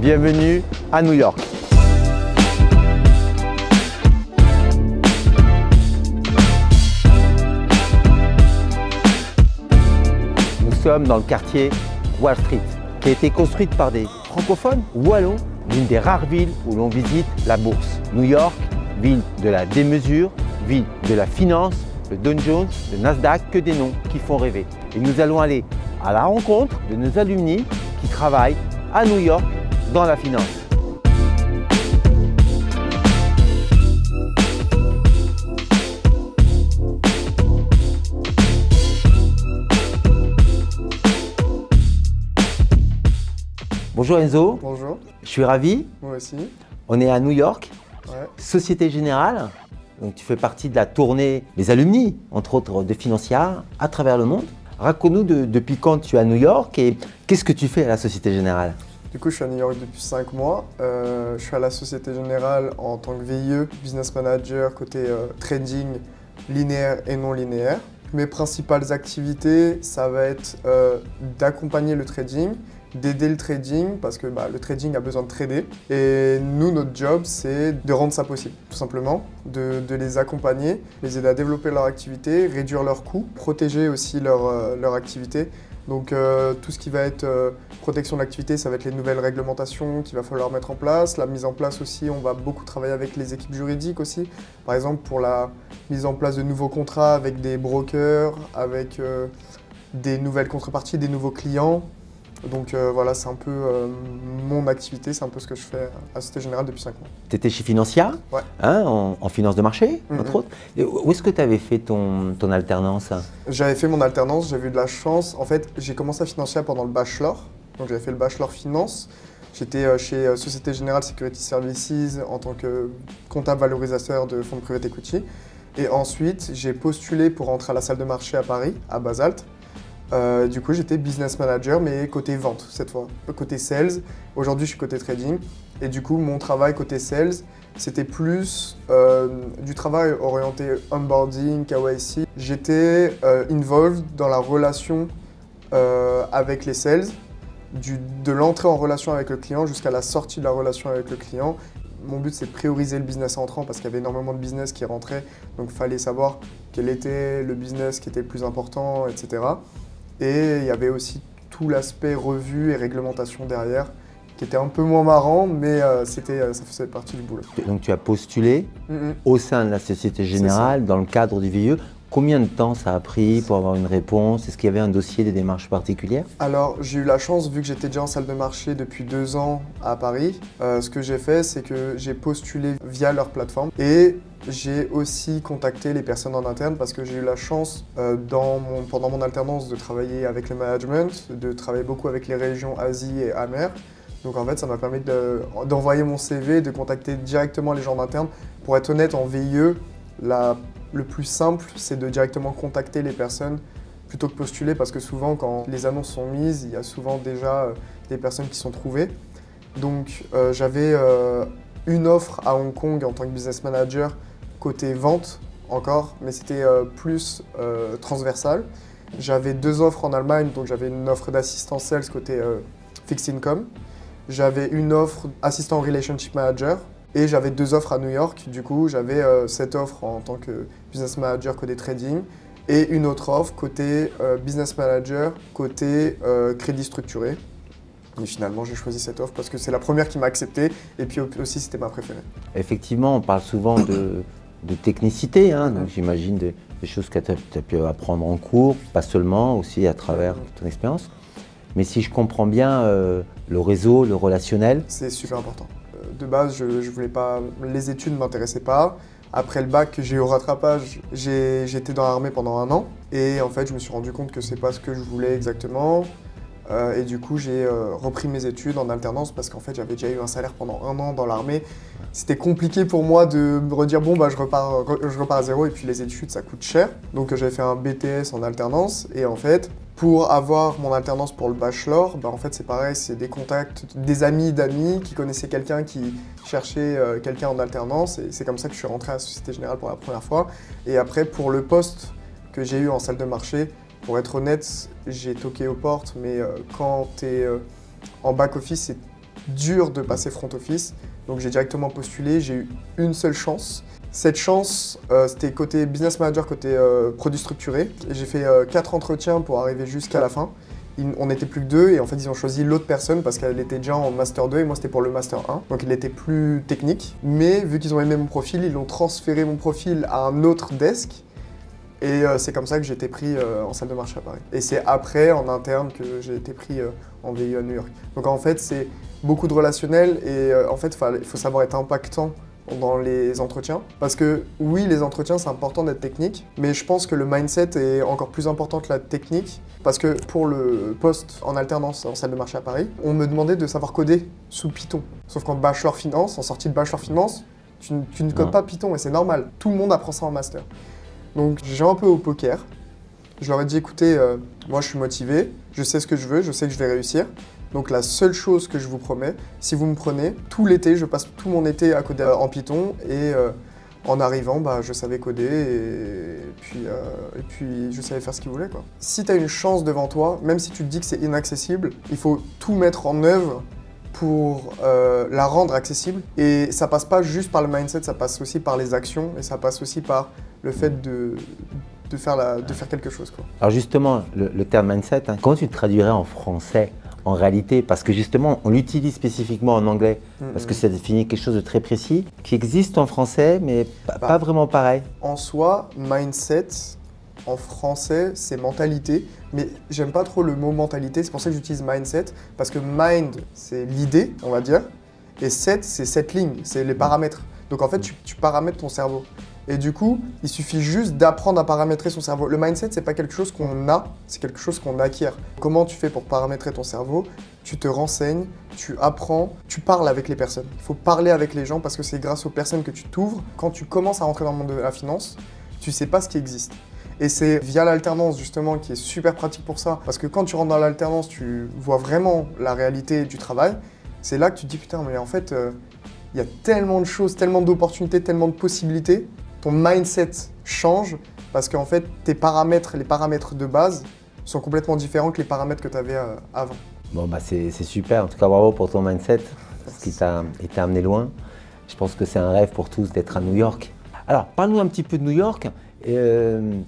Bienvenue à New York. Nous sommes dans le quartier Wall Street, qui a été construite par des francophones wallons d'une des rares villes où l'on visite la bourse. New York, ville de la démesure, ville de la finance, le Dow Jones, le Nasdaq, que des noms qui font rêver. Et nous allons aller à la rencontre de nos alumni qui travaillent à New York dans la finance. Bonjour Enzo. Bonjour. Je suis ravi. Moi aussi. On est à New York, Ouais. Société Générale. Donc tu fais partie de la tournée des alumni, entre autres de Financière, à travers le monde. Raconte-nous depuis quand tu es à New York et qu'est-ce que tu fais à la Société Générale? Du coup, je suis à New York depuis 5 mois. Je suis à la Société Générale en tant que VIE, Business Manager, côté trading linéaire et non linéaire. Mes principales activités, ça va être d'accompagner le trading, d'aider le trading parce que le trading a besoin de trader. Et nous, notre job, c'est de rendre ça possible, tout simplement, de les accompagner, les aider à développer leur activité, réduire leurs coûts, protéger aussi leur activité. Donc tout ce qui va être protection de l'activité, ça va être les nouvelles réglementations qu'il va falloir mettre en place. La mise en place aussi, on va beaucoup travailler avec les équipes juridiques aussi. Par exemple, pour la mise en place de nouveaux contrats avec des brokers, avec des nouvelles contreparties, des nouveaux clients. Donc voilà, c'est un peu mon activité, c'est un peu ce que je fais à Société Générale depuis 5 mois. Tu étais chez Financière, Ouais. hein, en finance de marché, entre autres. Et où est-ce que tu avais fait ton alternance? J'avais fait mon alternance, j'avais eu de la chance. En fait, j'ai commencé à Financière pendant le bachelor. Donc j'avais fait le bachelor finance. J'étais chez Société Générale Security Services en tant que comptable valorisateur de fonds de private equity. Et ensuite, j'ai postulé pour rentrer à la salle de marché à Paris, à Basalt. Du coup, j'étais business manager, mais côté vente cette fois, côté sales. Aujourd'hui, je suis côté trading. Et du coup, mon travail côté sales, c'était plus du travail orienté onboarding, KYC. J'étais involved dans la relation avec les sales, de l'entrée en relation avec le client jusqu'à la sortie de la relation avec le client. Mon but, c'est de prioriser le business entrant parce qu'il y avait énormément de business qui rentrait. Donc, il fallait savoir quel était le business qui était le plus important, etc. Et il y avait aussi tout l'aspect revue et réglementation derrière, qui était un peu moins marrant, mais ça faisait partie du boulot. Donc tu as postulé au sein de la Société Générale dans le cadre du VIE. Combien de temps ça a pris pour avoir une réponse? Est-ce qu'il y avait un dossier, des démarches particulières? Alors j'ai eu la chance, vu que j'étais déjà en salle de marché depuis 2 ans à Paris, ce que j'ai fait, c'est que j'ai postulé via leur plateforme et j'ai aussi contacté les personnes en interne parce que j'ai eu la chance pendant mon alternance de travailler avec le management, de travailler beaucoup avec les régions Asie et AMER. Donc en fait, ça m'a permis d'envoyer mon CV, de contacter directement les gens d'interne. Pour être honnête, en VIE, le plus simple, c'est de directement contacter les personnes plutôt que postuler parce que souvent, quand les annonces sont mises, il y a souvent déjà des personnes qui sont trouvées. Donc j'avais une offre à Hong Kong en tant que business manager côté vente encore, mais c'était plus transversal. J'avais 2 offres en Allemagne, donc j'avais une offre d'assistant sales côté fixed income. J'avais une offre assistant relationship manager. Et j'avais 2 offres à New York, du coup j'avais cette offre en tant que business manager côté trading et une autre offre côté business manager côté crédit structuré. Et finalement j'ai choisi cette offre parce que c'est la première qui m'a accepté et puis aussi c'était ma préférée. Effectivement, on parle souvent de technicité, hein, donc j'imagine des choses que tu as pu apprendre en cours, pas seulement, aussi à travers ton expérience. Mais si je comprends bien, le réseau, le relationnel… C'est super important. De base, je voulais pas, les études ne m'intéressaient pas. Après le bac, j'ai eu au rattrapage, j'étais dans l'armée pendant 1 an. Et en fait, je me suis rendu compte que c'est pas ce que je voulais exactement. Et du coup, j'ai repris mes études en alternance parce qu'en fait, j'avais déjà eu un salaire pendant 1 an dans l'armée. C'était compliqué pour moi de me redire bon, je repars à zéro et puis les études, ça coûte cher. Donc j'avais fait un BTS en alternance et en fait, pour avoir mon alternance pour le bachelor, en fait c'est pareil, c'est des contacts, des amis d'amis qui connaissaient quelqu'un qui cherchait quelqu'un en alternance et c'est comme ça que je suis rentré à la Société Générale pour la première fois. Et après, pour le poste que j'ai eu en salle de marché, pour être honnête, j'ai toqué aux portes, mais quand tu es en back-office, c'est dur de passer front office. Donc j'ai directement postulé, j'ai eu une seule chance. Cette chance, c'était côté business manager, côté produit structuré. Et j'ai fait 4 entretiens pour arriver jusqu'à la fin. On n'était plus que 2 et en fait ils ont choisi l'autre personne parce qu'elle était déjà en Master 2 et moi c'était pour le Master 1. Donc il était plus technique. Mais vu qu'ils ont aimé mon profil, ils ont transféré mon profil à un autre desk. Et c'est comme ça que j'ai été pris en salle de marché à Paris. Et c'est après, en interne, que j'ai été pris en VIE à New York. Donc en fait, c'est beaucoup de relationnel et en fait, il faut savoir être impactant dans les entretiens. Parce que oui, les entretiens, c'est important d'être technique, mais je pense que le mindset est encore plus important que la technique. Parce que pour le poste en alternance en salle de marché à Paris, on me demandait de savoir coder sous Python. Sauf qu'en bachelor finance, en sortie de bachelor finance, tu ne codes pas Python et c'est normal. Tout le monde apprend ça en master. Donc j'ai joué un peu au poker. Je leur ai dit, écoutez, moi je suis motivé, je sais ce que je veux, je sais que je vais réussir. Donc la seule chose que je vous promets, si vous me prenez, tout l'été, je passe tout mon été à coder en Python et en arrivant, je savais coder et puis je savais faire ce qu'ils voulaient, quoi. Si tu as une chance devant toi, même si tu te dis que c'est inaccessible, il faut tout mettre en œuvre pour la rendre accessible. Et ça passe pas juste par le mindset, ça passe aussi par les actions et ça passe aussi par le fait de faire quelque chose, quoi. Alors justement, le terme mindset, comment tu le traduirais en français en réalité? Parce que justement, on l'utilise spécifiquement en anglais, parce que ça définit quelque chose de très précis, qui existe en français, mais pas vraiment pareil. En soi, mindset, en français, c'est mentalité, mais j'aime pas trop le mot mentalité, c'est pour ça que j'utilise mindset, parce que mind, c'est l'idée, on va dire, et set, c'est settling, c'est les paramètres. Donc en fait, tu paramètres ton cerveau. Et du coup, il suffit juste d'apprendre à paramétrer son cerveau. Le mindset, c'est pas quelque chose qu'on a, c'est quelque chose qu'on acquiert. Comment tu fais pour paramétrer ton cerveau? Tu te renseignes, tu apprends, tu parles avec les personnes. Il faut parler avec les gens parce que c'est grâce aux personnes que tu t'ouvres. Quand tu commences à rentrer dans le monde de la finance, tu sais pas ce qui existe. Et c'est via l'alternance justement qui est super pratique pour ça. Parce que quand tu rentres dans l'alternance, tu vois vraiment la réalité du travail. C'est là que tu te dis putain, mais en fait, il y a tellement de choses, tellement d'opportunités, tellement de possibilités. Ton mindset change parce qu'en fait, tes paramètres, les paramètres de base sont complètement différents que les paramètres que tu avais avant. Bon, c'est super. En tout cas, bravo pour ton mindset, ce qui t'a amené loin. Je pense que c'est un rêve pour tous d'être à New York. Alors, parle-nous un petit peu de New York.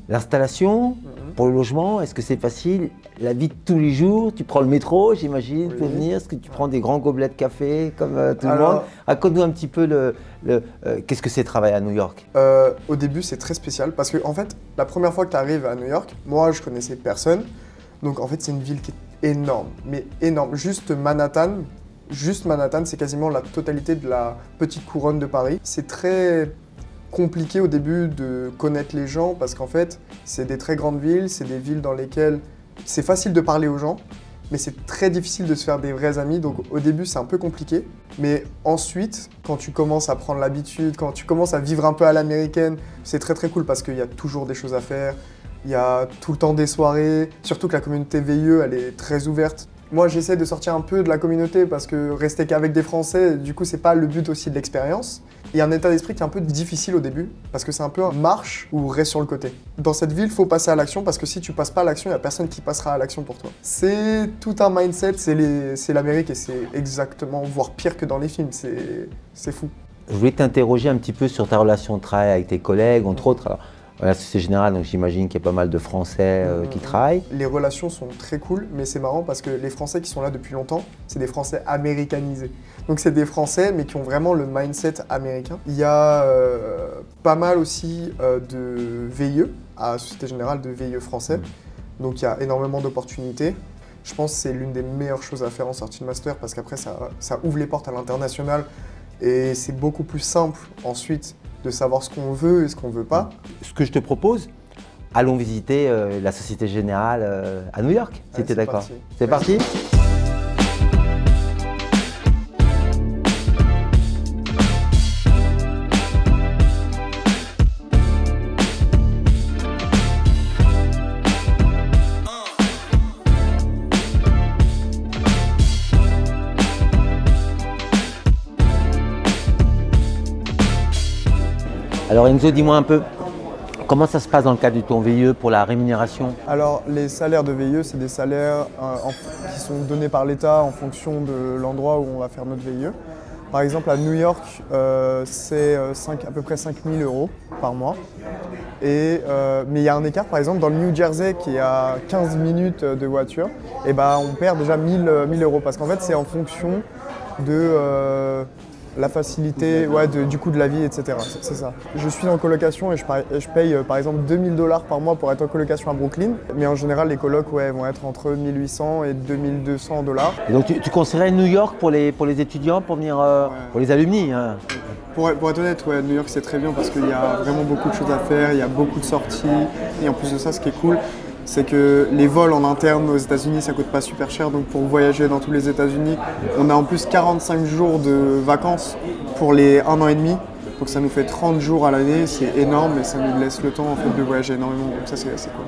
L'installation pour le logement, est-ce que c'est facile? La vie de tous les jours, tu prends le métro, j'imagine, pour venir. Est-ce que tu prends des grands gobelets de café comme tout le monde? Raconte-nous un petit peu qu'est-ce que c'est travailler à New York? Au début, c'est très spécial parce que en fait, la première fois que tu arrives à New York, moi, je connaissais personne. Donc en fait, c'est une ville qui est énorme, mais énorme. Juste Manhattan, c'est quasiment la totalité de la petite couronne de Paris. C'est très compliqué au début de connaître les gens parce qu'en fait, c'est des très grandes villes, c'est des villes dans lesquelles c'est facile de parler aux gens, mais c'est très difficile de se faire des vrais amis. Donc au début, c'est un peu compliqué. Mais ensuite, quand tu commences à prendre l'habitude, quand tu commences à vivre un peu à l'américaine, c'est très très cool parce qu'il y a toujours des choses à faire. Il y a tout le temps des soirées, surtout que la communauté VIE, elle est très ouverte. Moi, j'essaie de sortir un peu de la communauté parce que rester qu'avec des Français, du coup, c'est pas le but aussi de l'expérience. Il y a un état d'esprit qui est un peu difficile au début parce que c'est un peu un marche ou reste sur le côté. Dans cette ville, il faut passer à l'action parce que si tu passes pas à l'action, il n'y a personne qui passera à l'action pour toi. C'est tout un mindset, c'est l'Amérique et c'est exactement, voire pire que dans les films, c'est fou. Je voulais t'interroger un petit peu sur ta relation de travail avec tes collègues, entre autres. Alors, voilà, c'est général, donc j'imagine qu'il y a pas mal de Français qui travaillent. Les relations sont très cool, mais c'est marrant parce que les Français qui sont là depuis longtemps, c'est des Français américanisés. Donc c'est des Français, mais qui ont vraiment le mindset américain. Il y a pas mal aussi de VIE, à Société Générale de VIE français. Donc il y a énormément d'opportunités. Je pense que c'est l'une des meilleures choses à faire en sortie de master parce qu'après ça ouvre les portes à l'international et c'est beaucoup plus simple ensuite de savoir ce qu'on veut et ce qu'on ne veut pas. Ce que je te propose, allons visiter la Société Générale à New York, si tu es d'accord. C'est parti. Alors Enzo, dis-moi un peu, Comment ça se passe dans le cadre de ton VIE pour la rémunération? Alors, les salaires de VIE, c'est des salaires qui sont donnés par l'État en fonction de l'endroit où on va faire notre VIE. Par exemple, à New York, c'est à peu près 5 000 € par mois. Mais il y a un écart, par exemple, dans le New Jersey, qui est à 15 minutes de voiture, et on perd déjà 1 000 € parce qu'en fait, c'est en fonction de la facilité, du coût de la vie, etc. C'est ça. Je suis en colocation et je paye par exemple 2 000 $ par mois pour être en colocation à Brooklyn. Mais en général, les colocs vont être entre 1 800 et 2 200 $. Et donc tu conseillerais New York pour les étudiants, pour venir, pour les alumni, hein? Pour être honnête, New York c'est très bien parce qu'il y a vraiment beaucoup de choses à faire, il y a beaucoup de sorties. Et en plus de ça, ce qui est cool, c'est que les vols en interne aux États-Unis, ça coûte pas super cher. Donc pour voyager dans tous les États-Unis, on a en plus 45 jours de vacances pour les 1 an et demi. Donc ça nous fait 30 jours à l'année, c'est énorme et ça nous laisse le temps en fait, de voyager énormément. Donc ça c'est assez cool.